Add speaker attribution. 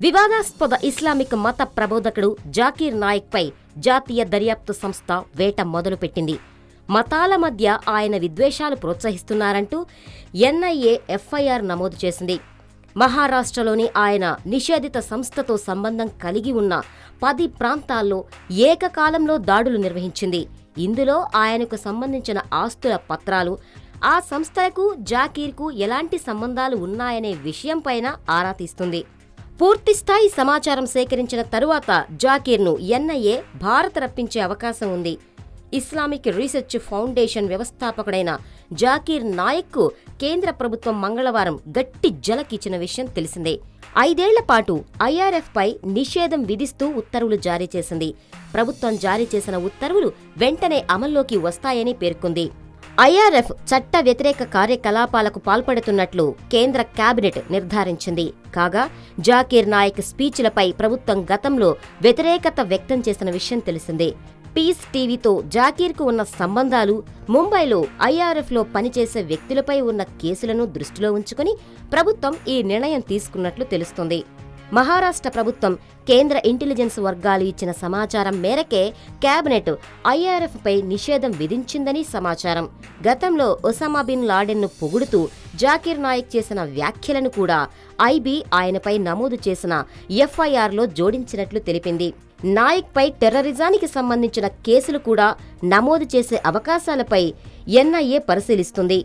Speaker 1: వివాదాస్పద ఇస్లామిక్ మత ప్రబోధకుడు జాకీర్ నాయక్పై జాతీయ దర్యాప్తు సంస్థ వేట మొదలుపెట్టింది. మతాల మధ్య ఆయన విద్వేషాలు ప్రోత్సహిస్తున్నారంటూ ఎన్ఐఏ ఎఫ్ఐఆర్ నమోదు చేసింది. మహారాష్ట్రలోని ఆయన నిషేధిత సంస్థతో సంబంధం కలిగి ఉన్న 10 ప్రాంతాల్లో ఏకకాలంలో దాడులు నిర్వహించింది. ఇందులో ఆయనకు సంబంధించిన ఆస్తుల పత్రాలు, ఆ సంస్థలకు జాకీర్కు ఎలాంటి సంబంధాలు ఉన్నాయనే విషయంపైన ఆరా తీస్తుంది. పూర్తిస్థాయి సమాచారం సేకరించిన తరువాత జాకీర్ను ఎన్ఐఏ భారత్ రప్పించే అవకాశం ఉంది. ఇస్లామిక్ రీసెర్చ్ ఫౌండేషన్ వ్యవస్థాపకుడైన జాకీర్ నాయక్కు కేంద్ర ప్రభుత్వం మంగళవారం గట్టి జలకిచ్చిన విషయం తెలిసిందే. 5 ఏళ్ల పాటు ఐఆర్ఎఫ్పై నిషేధం విధిస్తూ ఉత్తర్వులు జారీ చేసింది. ప్రభుత్వం జారీ చేసిన ఉత్తర్వులు వెంటనే అమల్లోకి వస్తాయని పేర్కొంది. ఐఆర్ఎఫ్ చట్ట వ్యతిరేక కార్యకలాపాలకు పాల్పడుతున్నట్లు కేంద్ర కేబినెట్ నిర్ధారించింది. కాగా జాకీర్ నాయక్ స్పీచ్లపై ప్రభుత్వం గతంలో వ్యతిరేకత వ్యక్తం చేసిన విషయం తెలిసిందే. పీస్ టీవీతో జాకీర్కు ఉన్న సంబంధాలు, ముంబైలో ఐఆర్ఎఫ్లో పనిచేసే వ్యక్తులపై ఉన్న కేసులను దృష్టిలో ఉంచుకుని ప్రభుత్వం ఈ నిర్ణయం తీసుకున్నట్లు తెలుస్తోంది. మహారాష్ట్ర ప్రభుత్వం కేంద్ర ఇంటెలిజెన్స్ వర్గాలు ఇచ్చిన సమాచారం మేరకే కేబినెట్ ఐఆర్ఎఫ్పై నిషేధం విధించిందని సమాచారం. గతంలో ఒసామా బిన్ లాడెన్ను పొగుడుతూ జాకీర్ నాయక్ చేసిన వ్యాఖ్యలను కూడా ఐబీ ఆయనపై నమోదు చేసిన ఎఫ్ఐఆర్లో జోడించినట్లు తెలిపింది. నాయక్పై టెర్రరిజానికి సంబంధించిన కేసులు కూడా నమోదు చేసే అవకాశాలపై ఎన్ఐఏ పరిశీలిస్తుంది.